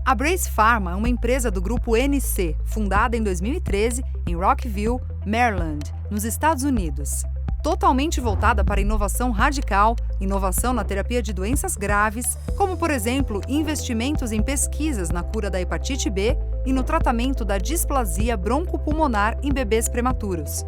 A Brace Pharma é uma empresa do grupo NC, fundada em 2013 em Rockville, Maryland, nos Estados Unidos. Totalmente voltada para inovação radical, inovação na terapia de doenças graves, como, por exemplo, investimentos em pesquisas na cura da hepatite B e no tratamento da displasia broncopulmonar em bebês prematuros.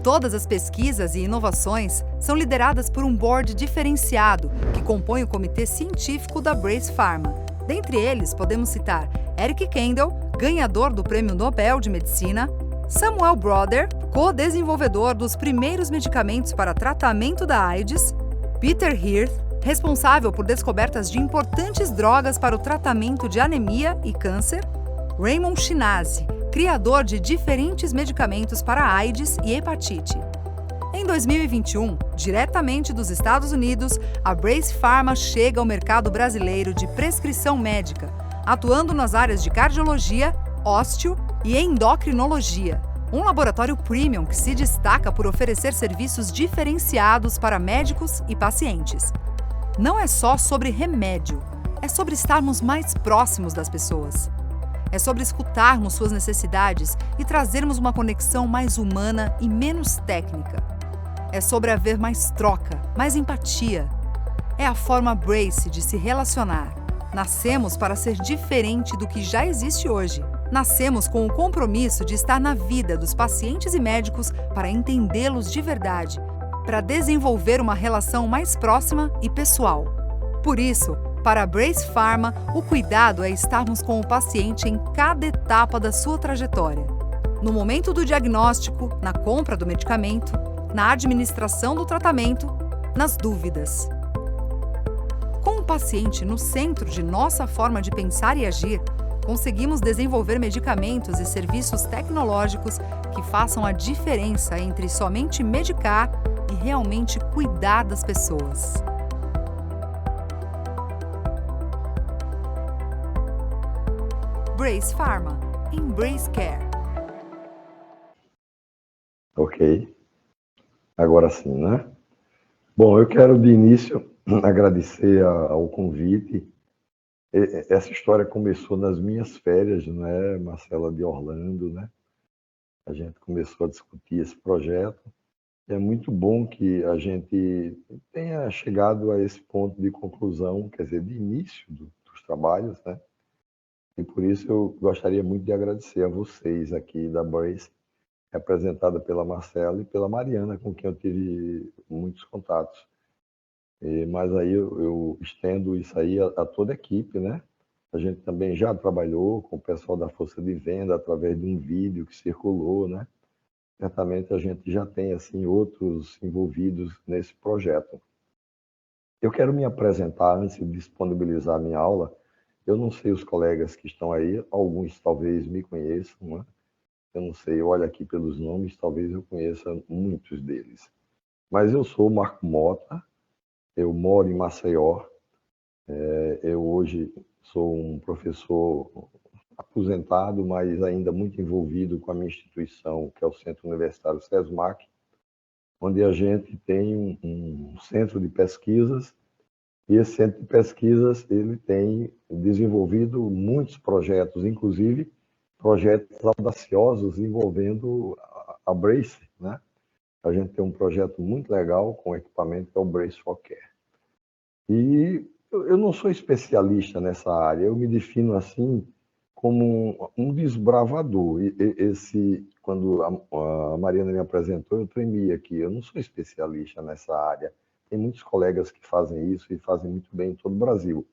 Todas as pesquisas e inovações são lideradas por um board diferenciado, que compõe o comitê científico da Brace Pharma. Dentre eles, podemos citar Eric Kandel, ganhador do Prêmio Nobel de Medicina, Samuel Brother, co-desenvolvedor dos primeiros medicamentos para tratamento da AIDS, Peter Hirth, responsável por descobertas de importantes drogas para o tratamento de anemia e câncer, Raymond Chinazzi, criador de diferentes medicamentos para AIDS e hepatite. Em 2021, diretamente dos Estados Unidos, a Brace Pharma chega ao mercado brasileiro de prescrição médica, atuando nas áreas de cardiologia, ósteo e endocrinologia. Um laboratório premium que se destaca por oferecer serviços diferenciados para médicos e pacientes. Não é só sobre remédio, é sobre estarmos mais próximos das pessoas. É sobre escutarmos suas necessidades e trazermos uma conexão mais humana e menos técnica. É sobre haver mais troca, mais empatia. É a forma Brace de se relacionar. Nascemos para ser diferente do que já existe hoje. Nascemos com o compromisso de estar na vida dos pacientes e médicos para entendê-los de verdade, para desenvolver uma relação mais próxima e pessoal. Por isso, para a Brace Pharma, o cuidado é estarmos com o paciente em cada etapa da sua trajetória. No momento do diagnóstico, na compra do medicamento, na administração do tratamento, nas dúvidas. Com o paciente no centro de nossa forma de pensar e agir, conseguimos desenvolver medicamentos e serviços tecnológicos que façam a diferença entre somente medicar e realmente cuidar das pessoas. Brace Pharma, Embrace Care. Ok. Agora sim, né? Bom, eu quero de início agradecer ao convite. Essa história começou nas minhas férias, né, Marcela, de Orlando, né? A gente começou a discutir esse projeto. É muito bom que a gente tenha chegado a esse ponto de conclusão, quer dizer, de início dos trabalhos, né? E por isso eu gostaria muito de agradecer a vocês aqui da Brace, representada pela Marcela e pela Mariana, com quem eu tive muitos contatos. Mas aí eu estendo isso aí a toda a equipe, né? A gente também já trabalhou com o pessoal da Força de Venda através de um vídeo que circulou, né? Certamente a gente já tem assim outros envolvidos nesse projeto. Eu quero me apresentar antes de disponibilizar a minha aula. Eu não sei os colegas que estão aí, alguns talvez me conheçam, né? Eu não sei, eu olho aqui pelos nomes, talvez eu conheça muitos deles. Mas eu sou Marco Mota, eu moro em Maceió, eu hoje sou um professor aposentado, mas ainda muito envolvido com a minha instituição, que é o Centro Universitário SESMAC, onde a gente tem um centro de pesquisas, e esse centro de pesquisas ele tem desenvolvido muitos projetos, inclusive projetos audaciosos envolvendo a Brace, né? A gente tem um projeto muito legal com equipamento que é o Brace for Care. E eu não sou especialista nessa área, eu me defino assim como um desbravador. Quando a Mariana me apresentou, eu tremi aqui. Eu não sou especialista nessa área. Tem muitos colegas que fazem isso e fazem muito bem em todo o Brasil.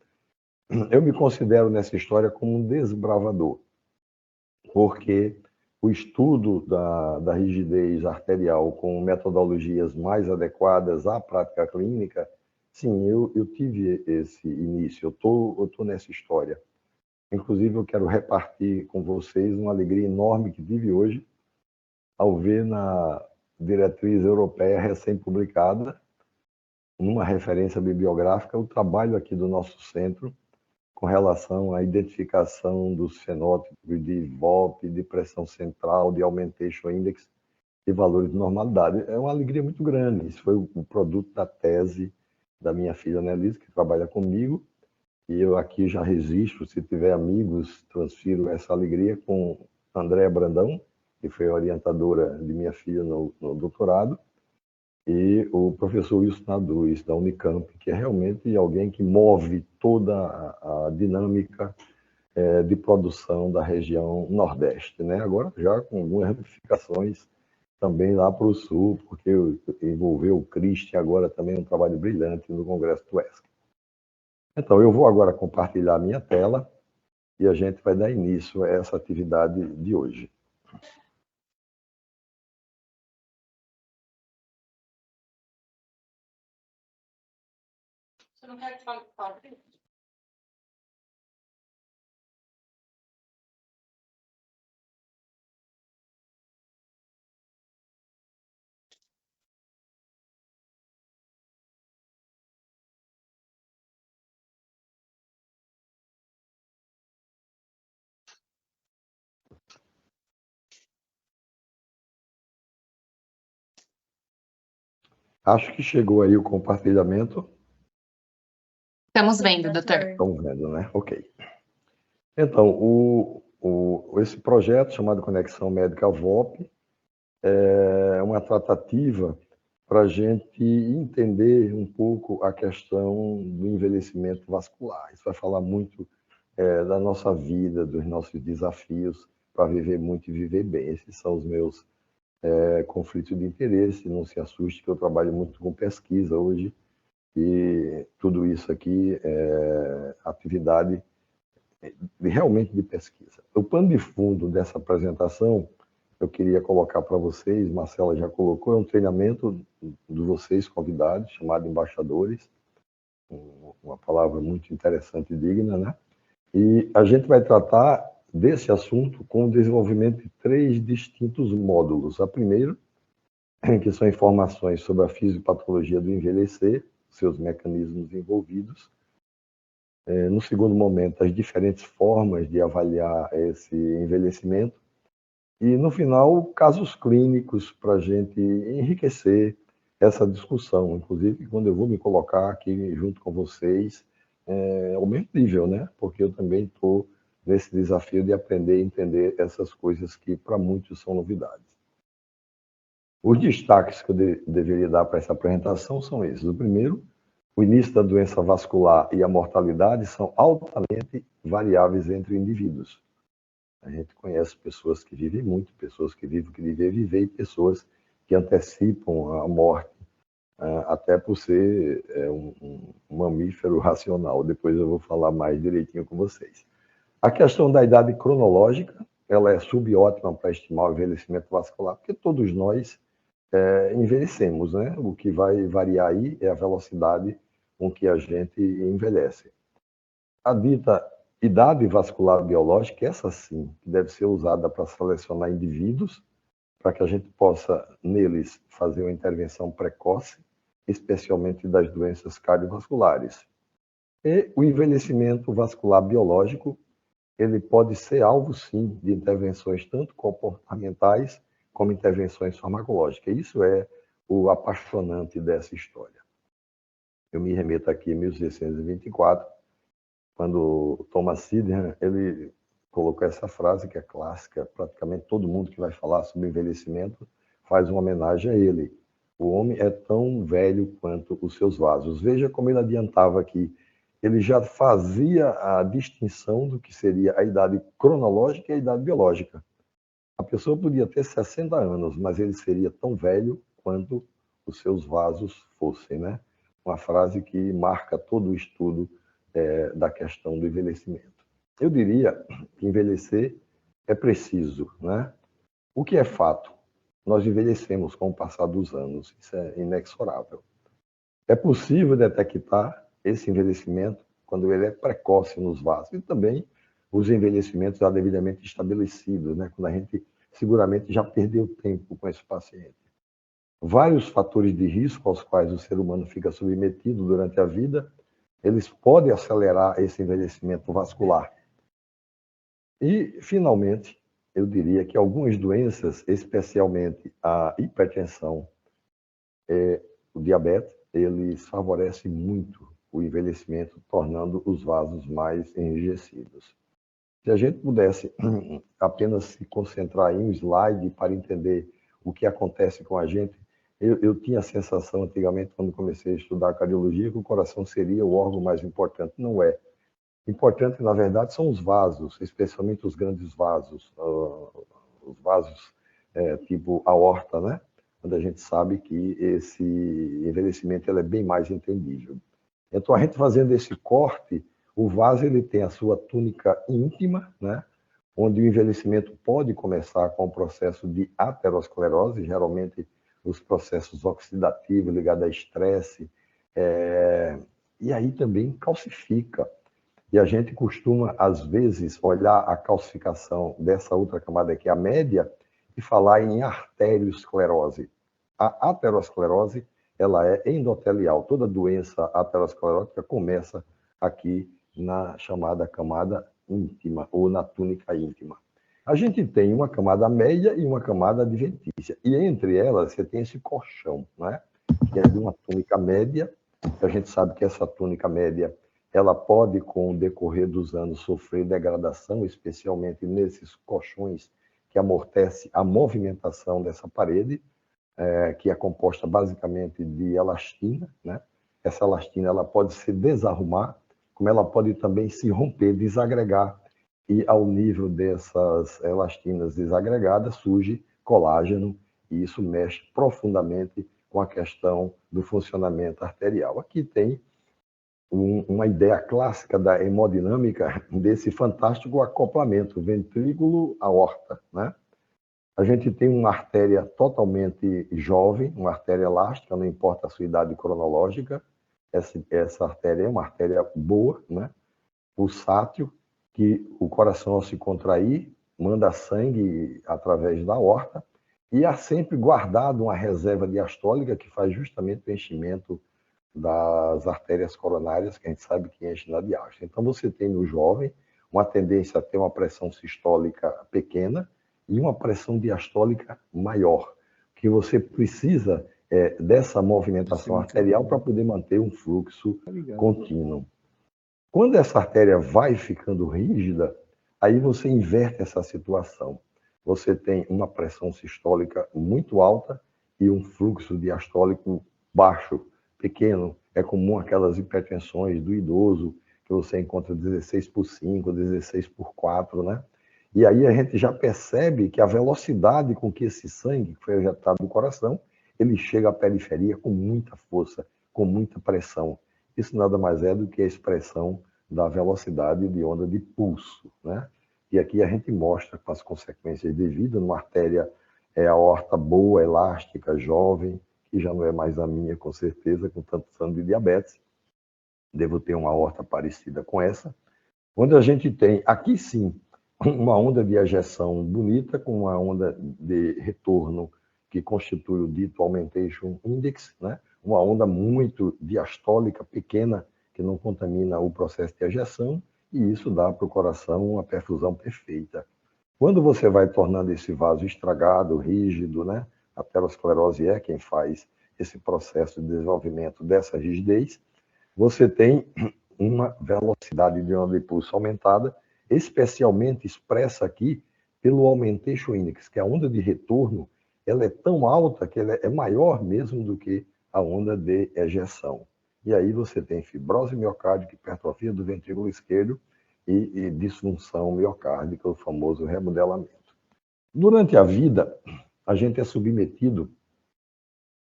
Eu me considero nessa história como um desbravador, porque o estudo da rigidez arterial com metodologias mais adequadas à prática clínica, sim, eu tive esse início, eu tô nessa história. Inclusive, eu quero repartir com vocês uma alegria enorme que tive hoje ao ver na diretriz europeia recém-publicada, numa referência bibliográfica, o trabalho aqui do nosso centro com relação à identificação dos fenótipos de IVOP, de pressão central, de Augmentation Index e valores de normalidade. É uma alegria muito grande. Isso foi o produto da tese da minha filha Annelise, que trabalha comigo, E eu aqui já registro, se tiver amigos, transfiro essa alegria com Andréa Brandão, que foi orientadora de minha filha no doutorado, e o professor Wilson Naduz, da Unicamp, que é realmente alguém que move toda a dinâmica de produção da região Nordeste, né? Agora já com algumas ramificações também lá para o Sul, porque envolveu o Christian agora também um trabalho brilhante no Congresso do ESC. Então, eu vou agora compartilhar a minha tela e a gente vai dar início a essa atividade de hoje. Você não quer que fale? Acho que chegou aí o compartilhamento. Estamos vendo, doutor. Estamos vendo, né? Ok. Então, esse projeto chamado Conexão Médica VOP é uma tratativa para a gente entender um pouco a questão do envelhecimento vascular. Isso vai falar muito da nossa vida, dos nossos desafios para viver muito e viver bem. Esses são os meus conflitos de interesse. Não se assuste que eu trabalho muito com pesquisa hoje e tudo isso aqui é atividade realmente de pesquisa. O pano de fundo dessa apresentação, eu queria colocar para vocês, Marcela já colocou, é um treinamento de vocês convidados, chamado embaixadores, uma palavra muito interessante e digna, né? E a gente vai tratar desse assunto com o desenvolvimento de 3 distintos módulos. A primeira, que são informações sobre a fisiopatologia do envelhecer, seus mecanismos envolvidos. No segundo momento, as diferentes formas de avaliar esse envelhecimento. E, no final, casos clínicos para a gente enriquecer essa discussão. Inclusive, quando eu vou me colocar aqui junto com vocês, ao mesmo nível, né? Porque eu também estou nesse desafio de aprender a entender essas coisas que, para muitos, são novidades. Os destaques que eu deveria dar para essa apresentação são esses. O primeiro, o início da doença vascular e a mortalidade são altamente variáveis entre indivíduos. A gente conhece pessoas que vivem muito, pessoas que vivem o que devem viver e pessoas que antecipam a morte, até por ser um mamífero racional. Depois eu vou falar mais direitinho com vocês. A questão da idade cronológica, ela é subótima para estimar o envelhecimento vascular, porque todos nós envelhecemos, né? O que vai variar aí é a velocidade com que a gente envelhece. A dita idade vascular biológica, essa sim, que deve ser usada para selecionar indivíduos, para que a gente possa, neles, fazer uma intervenção precoce, especialmente das doenças cardiovasculares. E o envelhecimento vascular biológico, ele pode ser alvo, sim, de intervenções tanto comportamentais como intervenções farmacológicas. Isso é o apaixonante dessa história. Eu me remeto aqui a 1624, quando Thomas Sydenham, ele colocou essa frase que é clássica, praticamente todo mundo que vai falar sobre envelhecimento faz uma homenagem a ele. O homem é tão velho quanto os seus vasos. Veja como ele adiantava aqui. Ele já fazia a distinção do que seria a idade cronológica e a idade biológica. A pessoa podia ter 60 anos, mas ele seria tão velho quanto os seus vasos fossem, né? Uma frase que marca todo o estudo da questão do envelhecimento. Eu diria que envelhecer é preciso, né? O que é fato? Nós envelhecemos com o passar dos anos, isso é inexorável. É possível detectar esse envelhecimento quando ele é precoce nos vasos e também os envelhecimentos já devidamente estabelecidos, né? Quando a gente seguramente já perdeu tempo com esse paciente. Vários fatores de risco aos quais o ser humano fica submetido durante a vida, eles podem acelerar esse envelhecimento vascular. E, finalmente, eu diria que algumas doenças, especialmente a hipertensão, o diabetes, eles favorecem muito o envelhecimento, tornando os vasos mais enrijecidos. Se a gente pudesse apenas se concentrar em um slide para entender o que acontece com a gente, eu tinha a sensação antigamente, quando comecei a estudar cardiologia, que o coração seria o órgão mais importante. Não é. Importante, na verdade, são os vasos, especialmente os grandes vasos, os vasos tipo aorta, né? Onde a gente sabe que esse envelhecimento ele é bem mais entendível. Então, a gente fazendo esse corte, o vaso ele tem a sua túnica íntima, né? Onde o envelhecimento pode começar com o processo de aterosclerose, geralmente os processos oxidativos ligados a estresse, e aí também calcifica. E a gente costuma, às vezes, olhar a calcificação dessa outra camada aqui, a média, e falar em arteriosclerose. A aterosclerose, ela é endotelial. Toda doença aterosclerótica começa aqui na chamada camada íntima, ou na túnica íntima. A gente tem uma camada média e uma camada adventícia. E entre elas, você tem esse colchão, né? Que é de uma túnica média. A gente sabe que essa túnica média ela pode, com o decorrer dos anos, sofrer degradação, especialmente nesses colchões que amortece a movimentação dessa parede, que é composta basicamente de elastina, né? Essa elastina ela pode se desarrumar, como ela pode também se romper, desagregar, e ao nível dessas elastinas desagregadas surge colágeno, e isso mexe profundamente com a questão do funcionamento arterial. Aqui tem uma ideia clássica da hemodinâmica desse fantástico acoplamento ventrículo-aorta, né? A gente tem uma artéria totalmente jovem, uma artéria elástica, não importa a sua idade cronológica. Essa artéria é uma artéria boa, né? Pulsátil, que o coração, ao se contrair, manda sangue através da aorta, e há sempre guardado uma reserva diastólica que faz justamente o enchimento das artérias coronárias, que a gente sabe que enche na diástole. Então, você tem no jovem uma tendência a ter uma pressão sistólica pequena e uma pressão diastólica maior, que você precisa dessa movimentação arterial para poder manter um fluxo contínuo. Quando essa artéria vai ficando rígida, aí você inverte essa situação. Você tem uma pressão sistólica muito alta e um fluxo diastólico baixo, pequeno. É comum aquelas hipertensões do idoso, que você encontra 16/5, 16/4, né? E aí a gente já percebe que a velocidade com que esse sangue que foi ejetado do coração, ele chega à periferia com muita força, com muita pressão. Isso nada mais é do que a expressão da velocidade de onda de pulso, né? E aqui a gente mostra com as consequências devidas numa artéria aorta boa, elástica, jovem, que já não é mais a minha, com certeza, com tantos anos de diabetes. Devo ter uma aorta parecida com essa. Onde a gente tem, aqui sim, uma onda de ejeção bonita, com uma onda de retorno que constitui o dito Augmentation Index, né? Uma onda muito diastólica, pequena, que não contamina o processo de ejeção, e isso dá para o coração uma perfusão perfeita. Quando você vai tornando esse vaso estragado, rígido, né? A aterosclerose é quem faz esse processo de desenvolvimento dessa rigidez, você tem uma velocidade de onda de pulso aumentada, especialmente expressa aqui pelo Augmentation Index, que a onda de retorno ela é tão alta que ela é maior mesmo do que a onda de ejeção. E aí você tem fibrose miocárdica, hipertrofia do ventrículo esquerdo e disfunção miocárdica, o famoso remodelamento. Durante a vida, a gente é submetido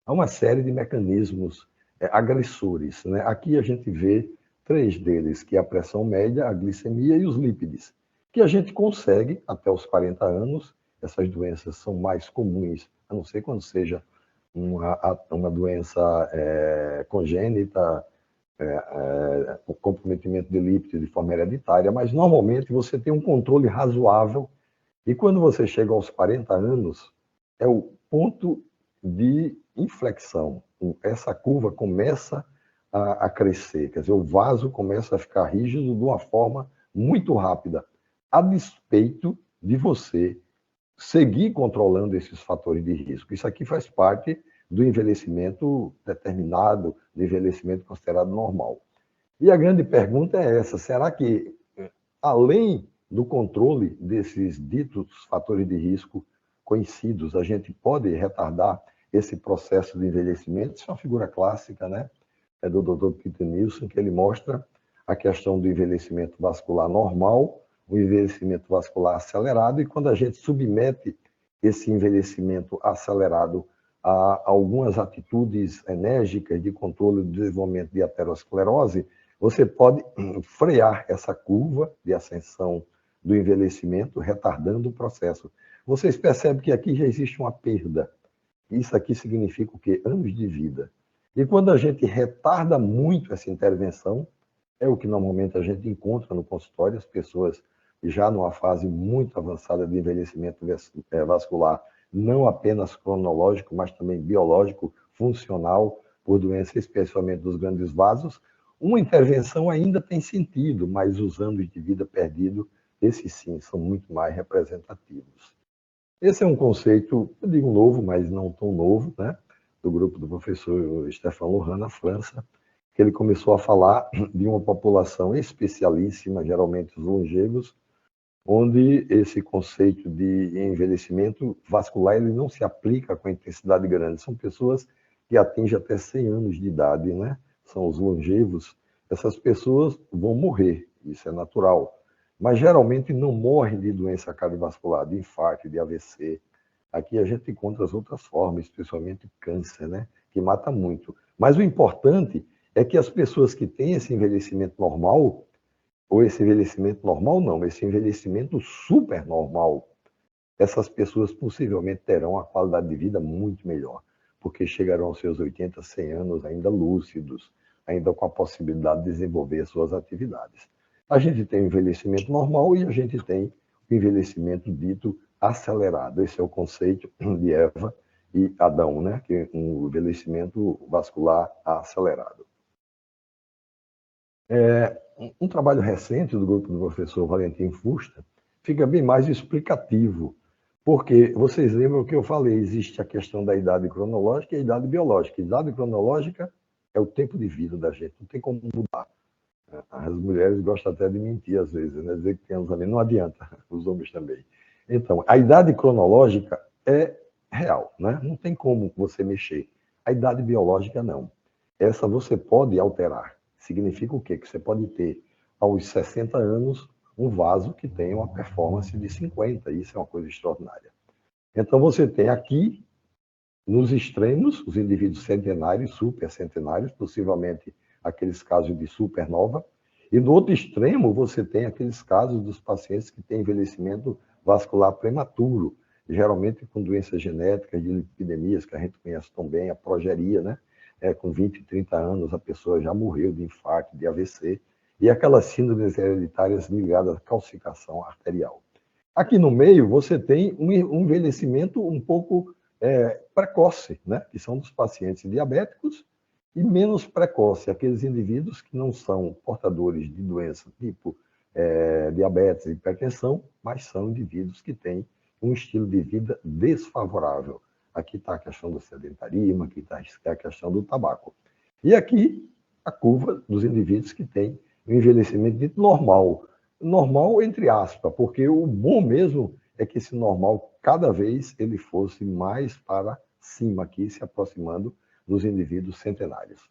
a uma série de mecanismos agressores, né? Aqui a gente vê 3 deles, que é a pressão média, a glicemia e os lípides, que a gente consegue até os 40 anos. Essas doenças são mais comuns, a não ser quando seja uma doença congênita, o comprometimento de lípides de forma hereditária, mas normalmente você tem um controle razoável, e quando você chega aos 40 anos, é o ponto de inflexão. Essa curva começa a crescer, quer dizer, o vaso começa a ficar rígido de uma forma muito rápida, a despeito de você seguir controlando esses fatores de risco. Isso aqui faz parte do envelhecimento determinado, do envelhecimento considerado normal. E a grande pergunta é essa: será que, além do controle desses ditos fatores de risco conhecidos, a gente pode retardar esse processo de envelhecimento? Isso é uma figura clássica, né? É do Dr. Peter Nielsen, que ele mostra a questão do envelhecimento vascular normal, o envelhecimento vascular acelerado, e quando a gente submete esse envelhecimento acelerado a algumas atitudes enérgicas de controle do desenvolvimento de aterosclerose, você pode frear essa curva de ascensão do envelhecimento, retardando o processo. Vocês percebem que aqui já existe uma perda. Isso aqui significa o quê? Anos de vida. E quando a gente retarda muito essa intervenção, é o que normalmente a gente encontra no consultório, as pessoas já numa fase muito avançada de envelhecimento vascular, não apenas cronológico, mas também biológico, funcional, por doença especialmente dos grandes vasos, uma intervenção ainda tem sentido, mas os anos de vida perdido, esses sim, são muito mais representativos. Esse é um conceito, eu digo novo, mas não tão novo, né? Do grupo do professor Stéphane Loran, na França, que ele começou a falar de uma população especialíssima, geralmente os longevos, onde esse conceito de envelhecimento vascular ele não se aplica com intensidade grande. São pessoas que atingem até 100 anos de idade, né? São os longevos. Essas pessoas vão morrer, isso é natural. Mas geralmente não morrem de doença cardiovascular, de infarto, de AVC. Aqui a gente encontra as outras formas, especialmente câncer, né? Que mata muito. Mas o importante é que as pessoas que têm esse envelhecimento normal, ou esse envelhecimento normal não, esse envelhecimento super normal, essas pessoas possivelmente terão a qualidade de vida muito melhor, porque chegarão aos seus 80, 100 anos ainda lúcidos, ainda com a possibilidade de desenvolver suas atividades. A gente tem o envelhecimento normal e a gente tem o envelhecimento dito acelerado. Esse é o conceito de Eva e Adão, né? Que é um envelhecimento vascular acelerado. Um trabalho recente do grupo do professor Valentim Fuster fica bem mais explicativo, porque vocês lembram que eu falei, existe a questão da idade cronológica e a idade biológica. A idade cronológica é o tempo de vida da gente, não tem como mudar. As mulheres gostam até de mentir às vezes, né? Dizer que tem anos a menos, não adianta, os homens também. Então, a idade cronológica é real, né? Não tem como você mexer. A idade biológica não. Essa você pode alterar. Significa o quê? Que você pode ter, aos 60 anos, um vaso que tem uma performance de 50. Isso é uma coisa extraordinária. Então, você tem aqui, nos extremos, os indivíduos centenários, supercentenários, possivelmente aqueles casos de supernova. E no outro extremo, você tem aqueles casos dos pacientes que têm envelhecimento vascular prematuro, geralmente com doenças genéticas, de lipidemias, que a gente conhece tão bem, a progeria, né? Com 20, 30 anos, a pessoa já morreu de infarto, de AVC, e aquelas síndromes hereditárias ligadas à calcificação arterial. Aqui no meio, você tem um envelhecimento um pouco precoce, né? Que são dos pacientes diabéticos, e menos precoce, aqueles indivíduos que não são portadores de doença tipo diabetes e hipertensão, mas são indivíduos que têm um estilo de vida desfavorável. Aqui está a questão do sedentarismo, aqui está a questão do tabaco. E aqui a curva dos indivíduos que têm um envelhecimento dito normal. Normal entre aspas, porque o bom mesmo é que esse normal, cada vez ele fosse mais para cima aqui, se aproximando dos indivíduos centenários.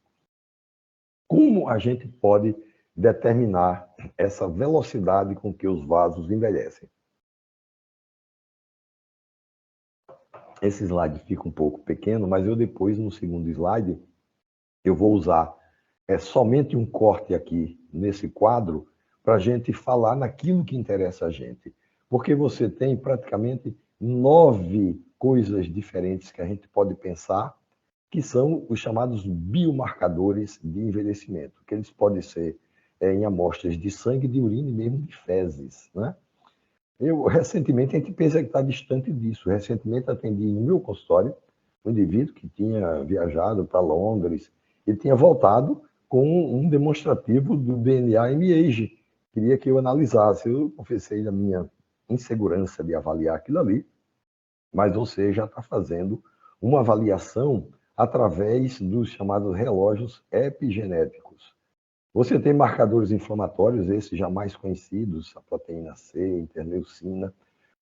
Como a gente pode determinar essa velocidade com que os vasos envelhecem? Esse slide fica um pouco pequeno, mas eu depois, no segundo slide, eu vou usar somente um corte aqui nesse quadro para a gente falar naquilo que interessa a gente. Porque você tem praticamente 9 coisas diferentes que a gente pode pensar, que são os chamados biomarcadores de envelhecimento, que eles podem ser em amostras de sangue, de urina e mesmo de fezes, né? Recentemente, a gente pensa que está distante disso. Recentemente, atendi no meu consultório um indivíduo que tinha viajado para Londres e tinha voltado com um demonstrativo do DNA M-Age. Queria que eu analisasse. Eu confessei a minha insegurança de avaliar aquilo ali, mas você já está fazendo uma avaliação através dos chamados relógios epigenéticos. Você tem marcadores inflamatórios, esses já mais conhecidos, a proteína C, interleucina,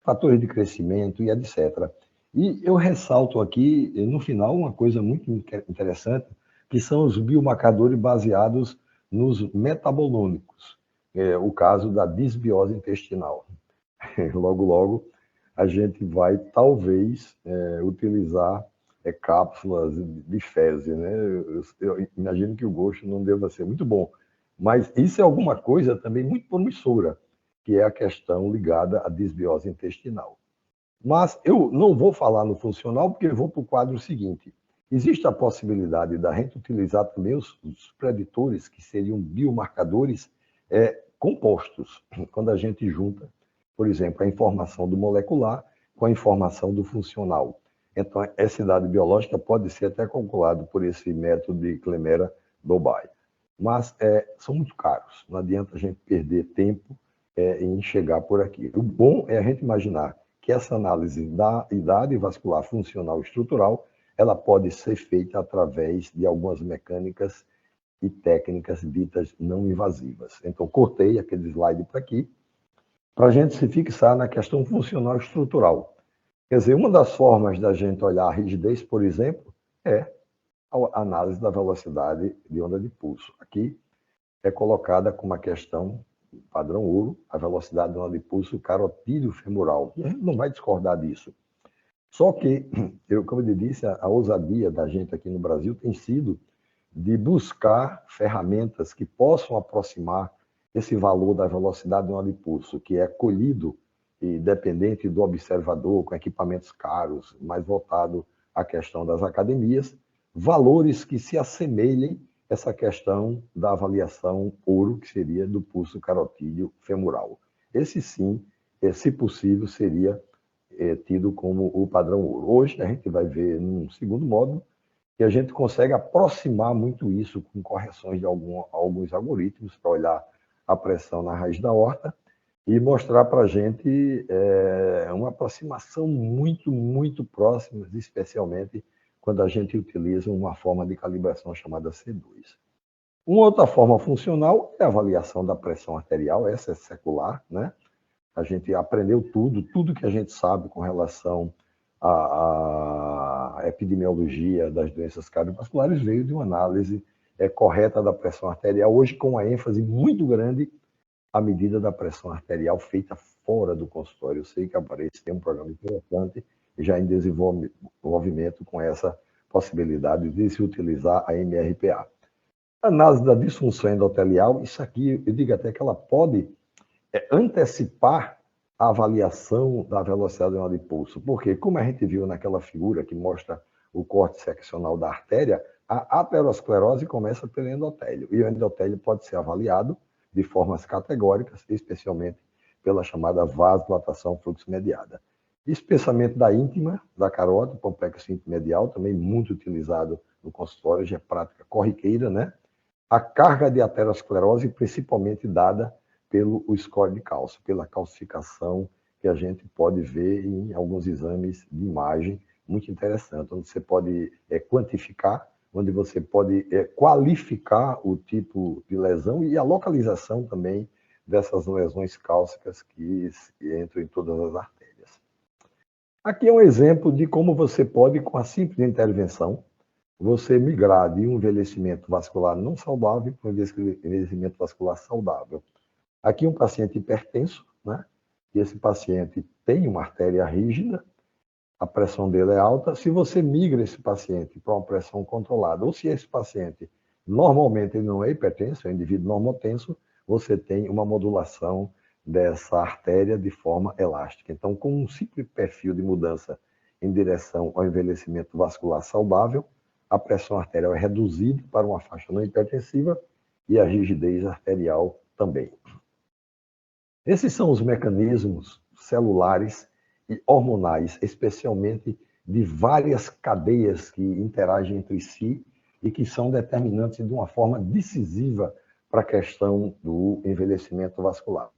fatores de crescimento e etc. E eu ressalto aqui, no final, uma coisa muito interessante, que são os biomarcadores baseados nos metabolômicos, o caso da disbiose intestinal. Logo, logo, a gente vai, talvez, utilizar cápsulas de fezes, né? Eu imagino que o gosto não deva ser muito bom, mas isso é alguma coisa também muito promissora, que é a questão ligada à disbiose intestinal. Mas eu não vou falar no funcional, porque eu vou para o quadro seguinte. Existe a possibilidade da gente utilizar também os preditores, que seriam biomarcadores compostos, quando a gente junta, por exemplo, a informação do molecular com a informação do funcional. Então, essa idade biológica pode ser até calculada por esse método de Clemera-Dobay. Mas são muito caros, não adianta a gente perder tempo em chegar por aqui. O bom é a gente imaginar que essa análise da idade vascular funcional e estrutural, ela pode ser feita através de algumas mecânicas e técnicas ditas não invasivas. Então, cortei aquele slide para aqui, para a gente se fixar na questão funcional e estrutural. Quer dizer, uma das formas da gente olhar a rigidez, por exemplo, é a análise da velocidade de onda de pulso. Aqui é colocada como uma questão padrão ouro, a velocidade de onda de pulso carotídeo femoral. E a gente não vai discordar disso. Só que, como eu disse, a ousadia da gente aqui no Brasil tem sido de buscar ferramentas que possam aproximar esse valor da velocidade de onda de pulso, que é colhido e dependente do observador, com equipamentos caros, mais voltado à questão das academias, valores que se assemelhem a essa questão da avaliação ouro, que seria do pulso carotídeo femoral. Esse sim, se possível, seria tido como o padrão ouro. Hoje a gente vai ver, num segundo módulo, que a gente consegue aproximar muito isso com correções de alguns algoritmos para olhar a pressão na raiz da aorta e mostrar para a gente uma aproximação muito, muito próxima, especialmente quando a gente utiliza uma forma de calibração chamada C2. Uma outra forma funcional é a avaliação da pressão arterial, essa é secular, né? A gente aprendeu tudo que a gente sabe com relação à epidemiologia das doenças cardiovasculares veio de uma análise correta da pressão arterial, hoje com uma ênfase muito grande à medida da pressão arterial feita fora do consultório. Eu sei que a Aparece tem um programa interessante já em desenvolvimento com essa possibilidade de se utilizar a MRPA. A análise da disfunção endotelial, isso aqui, eu digo até que ela pode antecipar a avaliação da velocidade de onda de pulso, porque, como a gente viu naquela figura que mostra o corte seccional da artéria, a aterosclerose começa pelo endotélio, e o endotélio pode ser avaliado de formas categóricas, especialmente pela chamada vasodilatação fluxo-mediada. Espessamento da íntima, da carótida, complexo intermedial, também muito utilizado no consultório, já é prática corriqueira, né? A carga de aterosclerose, principalmente dada pelo score de cálcio, pela calcificação que a gente pode ver em alguns exames de imagem, muito interessante, onde você pode quantificar, onde você pode qualificar o tipo de lesão e a localização também dessas lesões cálcicas que entram em todas as artérias. Aqui é um exemplo de como você pode, com a simples intervenção, você migrar de um envelhecimento vascular não saudável para um envelhecimento vascular saudável. Aqui um paciente hipertenso, né? E esse paciente tem uma artéria rígida, a pressão dele é alta. Se você migra esse paciente para uma pressão controlada, ou se esse paciente normalmente ele não é hipertenso, é um indivíduo normotenso, você tem uma modulação dessa artéria de forma elástica. Então, com um simples perfil de mudança em direção ao envelhecimento vascular saudável, a pressão arterial é reduzida para uma faixa não hipertensiva e a rigidez arterial também. Esses são os mecanismos celulares e hormonais, especialmente de várias cadeias que interagem entre si e que são determinantes de uma forma decisiva para a questão do envelhecimento vascular.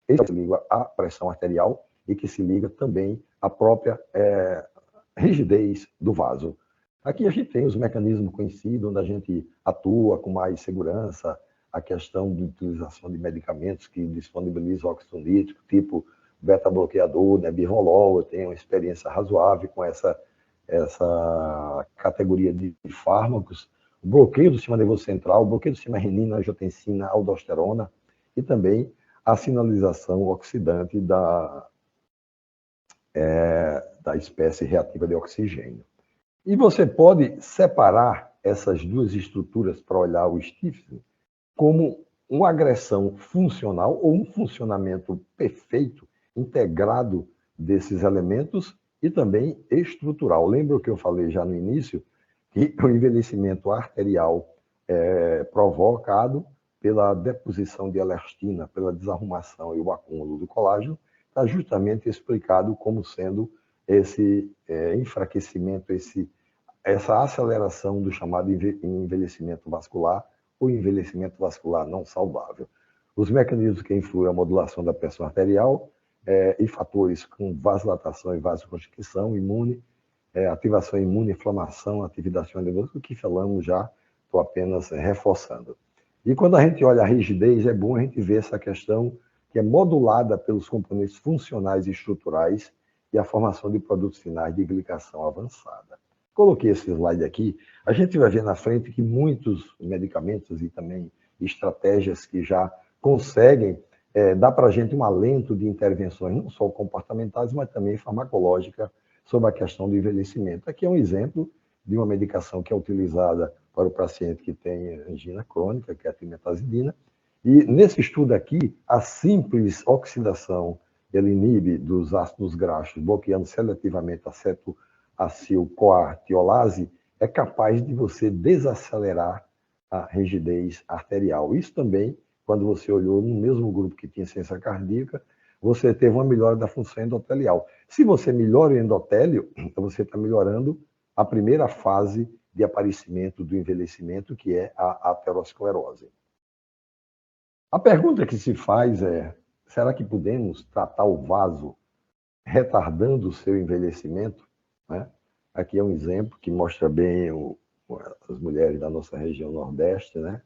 Esse se liga à pressão arterial e que se liga também à própria rigidez do vaso. Aqui a gente tem os mecanismos conhecidos, onde a gente atua com mais segurança, a questão de utilização de medicamentos que disponibilizam óxido nítrico, tipo beta-bloqueador, né, Bivolol. Eu tenho uma experiência razoável com essa categoria de fármacos. O bloqueio do sistema nervoso central, o bloqueio do sistema renina, angiotensina, aldosterona, e também a sinalização oxidante da espécie reativa de oxigênio. E você pode separar essas duas estruturas para olhar o Stifling como uma agressão funcional ou um funcionamento perfeito, integrado desses elementos, e também estrutural. Lembra o que eu falei já no início, que o envelhecimento arterial é provocado pela deposição de elastina, pela desarrumação e o acúmulo do colágeno, está justamente explicado como sendo esse enfraquecimento, essa aceleração do chamado envelhecimento vascular ou envelhecimento vascular não saudável. Os mecanismos que influem a modulação da pressão arterial e fatores como vasodilatação e vasoconstricção imune, ativação imune, inflamação, atividade nervosa, o que falamos já, estou apenas reforçando. E quando a gente olha a rigidez, é bom a gente ver essa questão que é modulada pelos componentes funcionais e estruturais e a formação de produtos finais de glicação avançada. Coloquei esse slide aqui, a gente vai ver na frente que muitos medicamentos e também estratégias que já conseguem dar para a gente um alento de intervenções, não só comportamentais, mas também farmacológicas, sobre a questão do envelhecimento. Aqui é um exemplo de uma medicação que é utilizada para o paciente que tem angina crônica, que é a trimetazidina. E nesse estudo aqui, a simples oxidação, ele inibe dos ácidos graxos, bloqueando seletivamente a acetylcoatiolase, é capaz de você desacelerar a rigidez arterial. Isso também, quando você olhou no mesmo grupo que tinha ciência cardíaca, você teve uma melhora da função endotelial. Se você melhora o endotélio, você está melhorando a primeira fase de aparecimento do envelhecimento, que é a aterosclerose. A pergunta que se faz é, será que podemos tratar o vaso retardando o seu envelhecimento? Né? Aqui é um exemplo que mostra bem as mulheres da nossa região Nordeste, né?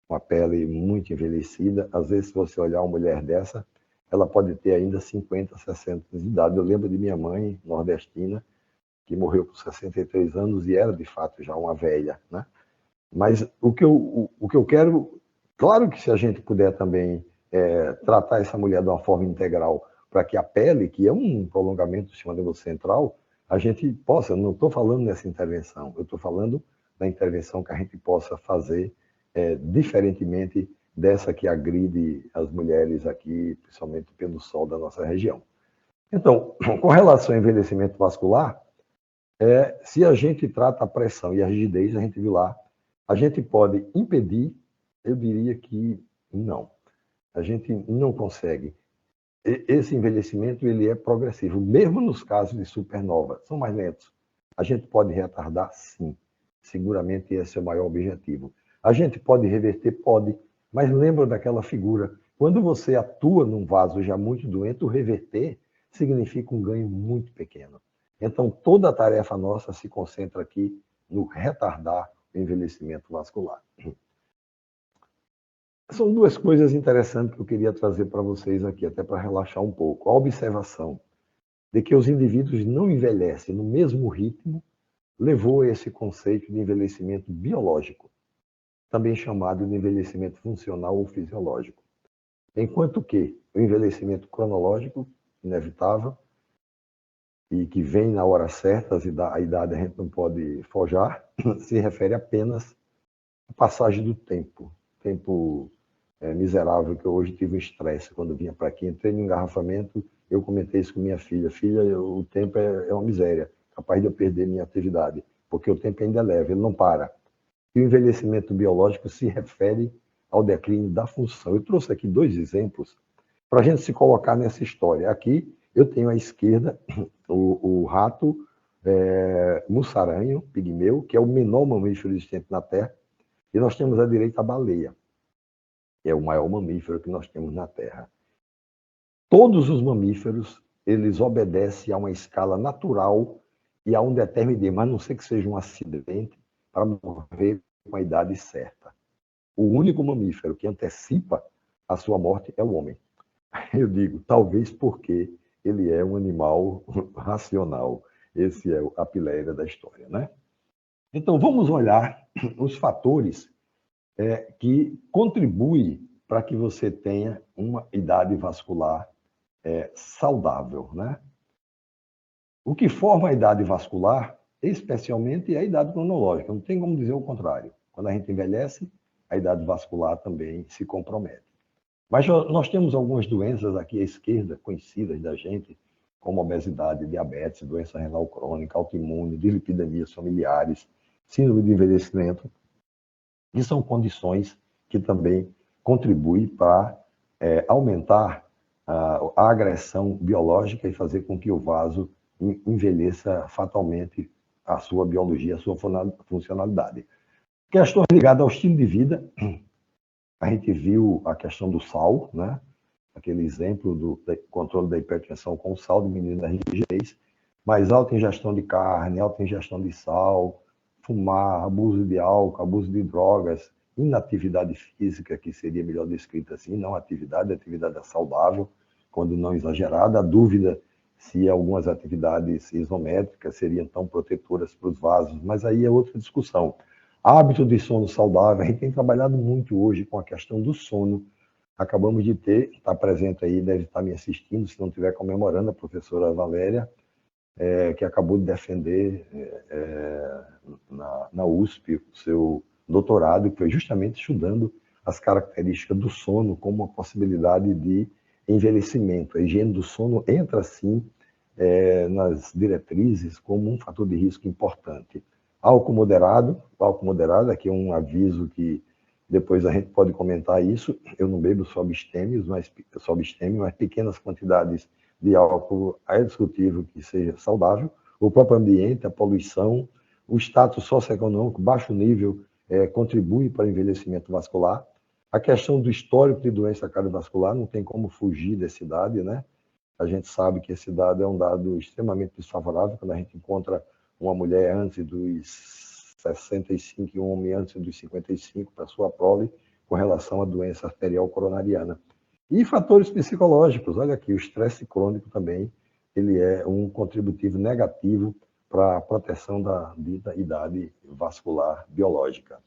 Com a pele muito envelhecida. Às vezes, se você olhar uma mulher dessa, ela pode ter ainda 50, 60 anos de idade. Eu lembro de minha mãe, nordestina, que morreu com 63 anos e era, de fato, já uma velha. Né? Mas o que eu quero... Claro que se a gente puder também tratar essa mulher de uma forma integral, para que a pele, que é um prolongamento do sistema nervoso central, a gente possa... Não estou falando nessa intervenção, eu estou falando da intervenção que a gente possa fazer diferentemente dessa que agride as mulheres aqui, principalmente pelo sol da nossa região. Então, com relação ao envelhecimento vascular, se a gente trata a pressão e a rigidez, a gente viu lá, a gente pode impedir, eu diria que não. A gente não consegue. Esse envelhecimento ele é progressivo, mesmo nos casos de supernova, são mais lentos. A gente pode retardar, sim. Seguramente esse é o maior objetivo. A gente pode reverter? Pode. Mas lembra daquela figura. Quando você atua num vaso já muito doente, o reverter significa um ganho muito pequeno. Então, toda a tarefa nossa se concentra aqui no retardar o envelhecimento vascular. São duas coisas interessantes que eu queria trazer para vocês aqui, até para relaxar um pouco. A observação de que os indivíduos não envelhecem no mesmo ritmo levou a esse conceito de envelhecimento biológico, também chamado de envelhecimento funcional ou fisiológico. Enquanto que o envelhecimento cronológico, inevitável, e que vem na hora certa, a idade a gente não pode forjar, se refere apenas à passagem do tempo. Tempo miserável, que eu hoje tive um estresse quando vinha para aqui, entrei no engarrafamento, eu comentei isso com minha filha. Filha, o tempo é uma miséria, capaz de eu perder minha atividade, porque o tempo ainda é leve, ele não para. E o envelhecimento biológico se refere ao declínio da função. Eu trouxe aqui dois exemplos para a gente se colocar nessa história. Aqui eu tenho à esquerda o rato mussaranho, pigmeu, que é o menor mamífero existente na Terra, e nós temos à direita a baleia, que é o maior mamífero que nós temos na Terra. Todos os mamíferos, eles obedecem a uma escala natural e há um determinado, mas não sei que seja um acidente para morrer com a idade certa. O único mamífero que antecipa a sua morte é o homem. Eu digo, talvez porque ele é um animal racional. Esse é a pileira da história, né? Então, vamos olhar os fatores que contribuem para que você tenha uma idade vascular saudável, né? O que forma a idade vascular, especialmente, é a idade cronológica. Não tem como dizer o contrário. Quando a gente envelhece, a idade vascular também se compromete. Mas nós temos algumas doenças aqui à esquerda, conhecidas da gente, como obesidade, diabetes, doença renal crônica, autoimune, dislipidemias familiares, síndrome de envelhecimento, e são condições que também contribuem para aumentar a agressão biológica e fazer com que o vaso envelheça fatalmente a sua biologia, a sua funcionalidade. Questões ligadas ao estilo de vida, a gente viu a questão do sal, né? Aquele exemplo do controle da hipertensão com o sal, diminuindo a rigidez, mas alta ingestão de carne, alta ingestão de sal, fumar, abuso de álcool, abuso de drogas, inatividade física, que seria melhor descrita assim, não atividade é saudável, quando não exagerada. A dúvida se algumas atividades isométricas seriam tão protetoras para os vasos, mas aí é outra discussão. Hábito de sono saudável, a gente tem trabalhado muito hoje com a questão do sono. Acabamos de ter, está presente aí, deve estar me assistindo, se não estiver comemorando, a professora Valéria, que acabou de defender na USP o seu doutorado, que foi justamente estudando as características do sono como uma possibilidade de envelhecimento. A higiene do sono entra, sim, nas diretrizes como um fator de risco importante. Álcool moderado, aqui é um aviso que depois a gente pode comentar isso. Eu não bebo só abstêmios, mas pequenas quantidades de álcool é discutível que seja saudável. O próprio ambiente, a poluição, o status socioeconômico, baixo nível, contribui para o envelhecimento vascular. A questão do histórico de doença cardiovascular, não tem como fugir dessa idade, né? A gente sabe que esse dado é um dado extremamente desfavorável, quando a gente encontra uma mulher antes dos 65 e um homem antes dos 55 para sua prole, com relação à doença arterial coronariana. E fatores psicológicos, olha aqui, o estresse crônico também, ele é um contributivo negativo para a proteção da idade vascular biológica.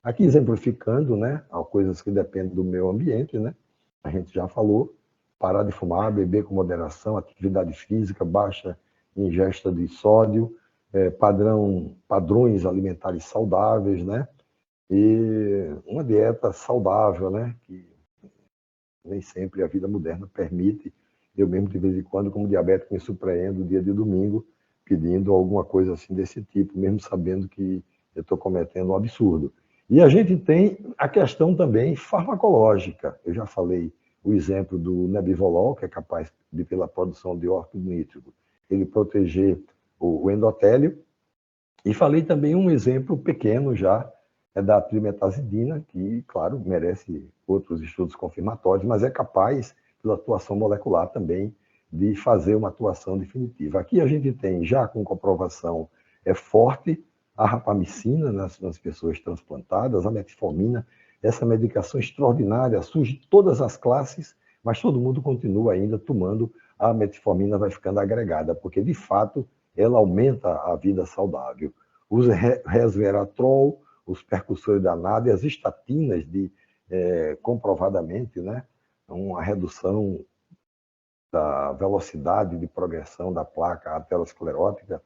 Aqui exemplificando, né, coisas que dependem do meio ambiente, né? A gente já falou, parar de fumar, beber com moderação, atividade física, baixa ingesta de sódio, padrões alimentares saudáveis, né? E uma dieta saudável, né? Que nem sempre a vida moderna permite. Eu mesmo, de vez em quando, como diabético, me surpreendo dia de domingo, pedindo alguma coisa assim desse tipo, mesmo sabendo que eu estou cometendo um absurdo. E a gente tem a questão também farmacológica. Eu já falei o exemplo do nebivolol, que é capaz de, pela produção de óxido nítrico, ele proteger o endotélio. E falei também um exemplo pequeno já, da trimetazidina, que, claro, merece outros estudos confirmatórios, mas é capaz, pela atuação molecular também, de fazer uma atuação definitiva. Aqui a gente tem, já com comprovação forte, a rapamicina nas pessoas transplantadas, a metformina, essa medicação extraordinária, surge de todas as classes, mas todo mundo continua ainda tomando, a metformina vai ficando agregada, porque de fato ela aumenta a vida saudável. Os resveratrol, os percussores da NAD e as estatinas, comprovadamente, né, uma redução da velocidade de progressão da placa aterosclerótica.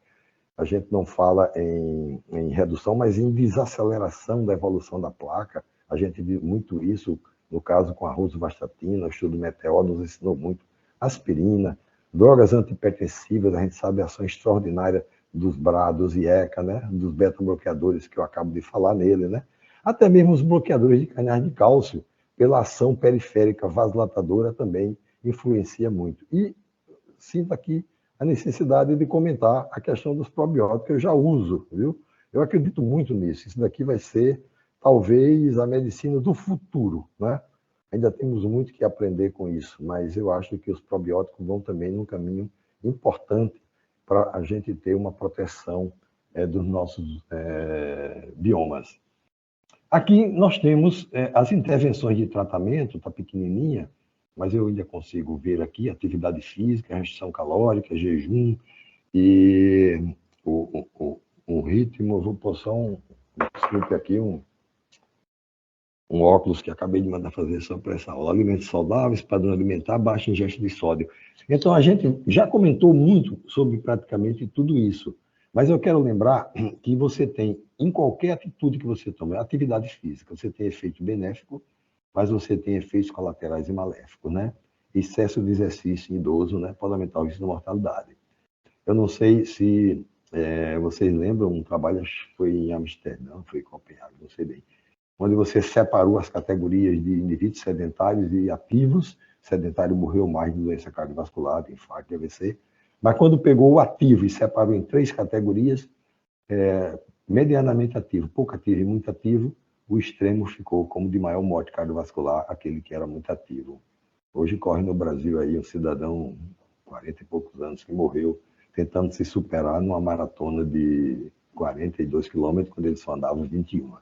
A gente não fala em redução, mas em desaceleração da evolução da placa. A gente viu muito isso, no caso com a rosuvastatina, o estudo Meteor nos ensinou muito. Aspirina, drogas antihipertensivas, a gente sabe a ação extraordinária dos BRA, dos IECA, né? Dos beta-bloqueadores que eu acabo de falar nele, né? Até mesmo os bloqueadores de canais de cálcio, pela ação periférica vasodilatadora, também influencia muito. E sinto aqui a necessidade de comentar a questão dos probióticos, que eu já uso, viu? Eu acredito muito nisso. Isso daqui vai ser, talvez, a medicina do futuro, né? Ainda temos muito que aprender com isso, mas eu acho que os probióticos vão também num caminho importante para a gente ter uma proteção dos nossos biomas. Aqui nós temos as intervenções de tratamento, está pequenininha, mas eu ainda consigo ver aqui atividade física, restrição calórica, jejum e o ritmo. Eu vou postar desculpe aqui, um óculos que acabei de mandar fazer só para essa aula. Alimentos saudáveis, padrão alimentar, baixa ingesta de sódio. Então, a gente já comentou muito sobre praticamente tudo isso, mas eu quero lembrar que você tem, em qualquer atitude que você toma, atividade física, você tem efeito benéfico, mas você tem efeitos colaterais e maléficos, né? Excesso de exercício em idoso, né? Pode aumentar o risco de mortalidade. Eu não sei se vocês lembram, um trabalho, acho que foi em Amsterdã, foi em Copenhague, não sei bem, onde você separou as categorias de indivíduos sedentários e ativos. Sedentário morreu mais de doença cardiovascular, de infarto, de AVC. Mas quando pegou o ativo e separou em 3 categorias, medianamente ativo, pouco ativo e muito ativo, o extremo ficou como de maior morte cardiovascular, aquele que era muito ativo. Hoje corre no Brasil aí um cidadão, 40 e poucos anos, que morreu tentando se superar numa maratona de 42 quilômetros, quando ele só andava 21.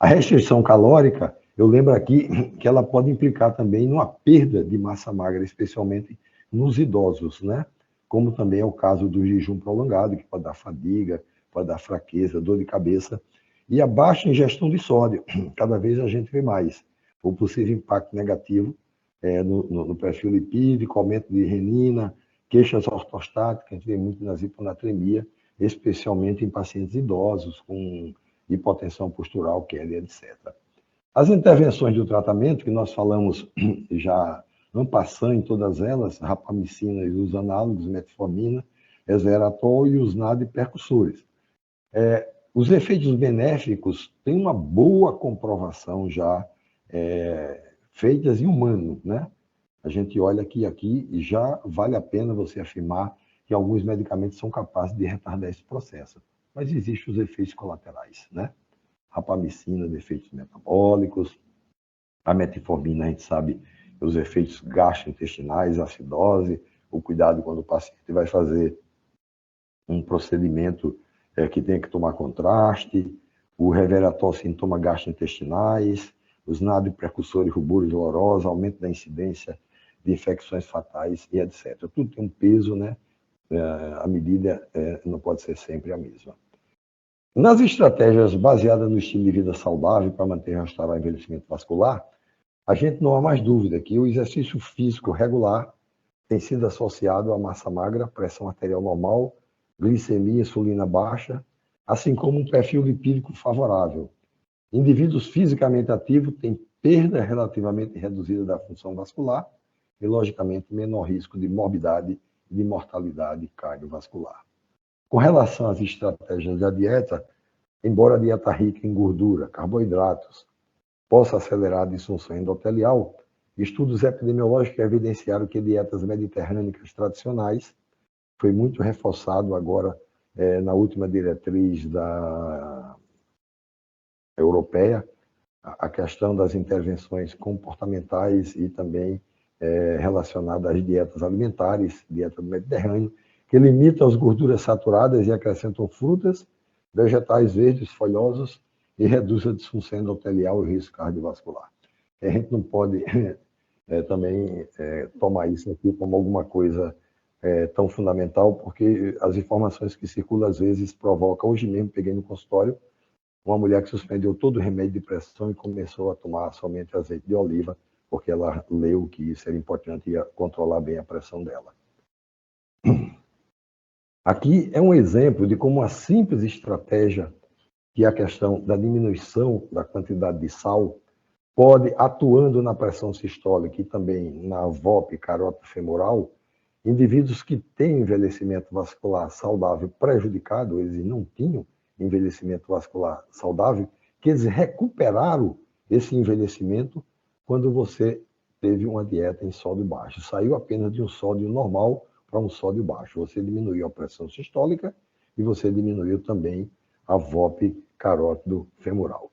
A restrição calórica, eu lembro aqui que ela pode implicar também numa perda de massa magra, especialmente nos idosos, né? Como também é o caso do jejum prolongado, que pode dar fadiga, pode dar fraqueza, dor de cabeça. E a baixa ingestão de sódio, cada vez a gente vê mais. O possível impacto negativo no perfil lipídico, aumento de renina, queixas ortostáticas, a gente vê muito nas hiponatremia, especialmente em pacientes idosos com hipotensão postural, queda, etc. As intervenções do tratamento, que nós falamos já en passant em todas elas, rapamicina e os análogos, metformina, resveratrol e os NAD percussores. Os efeitos benéficos têm uma boa comprovação já feitas em humano, né? A gente olha aqui e já vale a pena você afirmar que alguns medicamentos são capazes de retardar esse processo. Mas existem os efeitos colaterais, né? Rapamicina, efeitos metabólicos, a metformina, a gente sabe os efeitos gastrointestinais, acidose, o cuidado quando o paciente vai fazer um procedimento que tem que tomar contraste, o resveratrol, sintoma gastrointestinais, os NAD precursores, rubúria dolorosa, aumento da incidência de infecções fatais e etc. Tudo tem um peso, né? A medida não pode ser sempre a mesma. Nas estratégias baseadas no estilo de vida saudável para manter e restaurar o envelhecimento vascular, a gente não há mais dúvida que o exercício físico regular tem sido associado à massa magra, pressão arterial normal, glicemia, insulina baixa, assim como um perfil lipídico favorável. Indivíduos fisicamente ativos têm perda relativamente reduzida da função vascular e, logicamente, menor risco de morbidade e de mortalidade cardiovascular. Com relação às estratégias da dieta, embora a dieta rica em gordura, carboidratos, possa acelerar a disfunção endotelial, estudos epidemiológicos evidenciaram que dietas mediterrânicas tradicionais, foi muito reforçado agora na última diretriz da europeia, a questão das intervenções comportamentais e também relacionada às dietas alimentares, dieta do Mediterrâneo, que limitam as gorduras saturadas e acrescentam frutas, vegetais verdes, folhosos e reduz a disfunção endotelial e o risco cardiovascular. A gente não pode também tomar isso aqui como alguma coisa tão fundamental, porque as informações que circulam às vezes provocam. Hoje mesmo peguei no consultório uma mulher que suspendeu todo o remédio de pressão e começou a tomar somente azeite de oliva, porque ela leu que isso era importante e ia controlar bem a pressão dela. Aqui é um exemplo de como uma simples estratégia, que é a questão da diminuição da quantidade de sal, pode, atuando na pressão sistólica e também na VOP carótida femoral, indivíduos que têm envelhecimento vascular saudável prejudicado, eles não tinham envelhecimento vascular saudável, que eles recuperaram esse envelhecimento quando você teve uma dieta em sódio baixo. Saiu apenas de um sódio normal para um sódio baixo. Você diminuiu a pressão sistólica e você diminuiu também a VOP carótido femoral.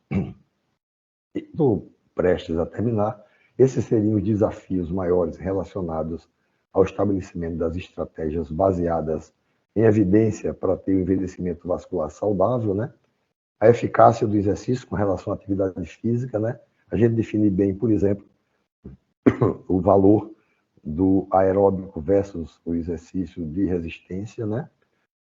Estou prestes a terminar. Esses seriam os desafios maiores relacionados ao estabelecimento das estratégias baseadas em evidência para ter o envelhecimento vascular saudável, né? A eficácia do exercício com relação à atividade física, né? A gente define bem, por exemplo, o valor do aeróbico versus o exercício de resistência, né?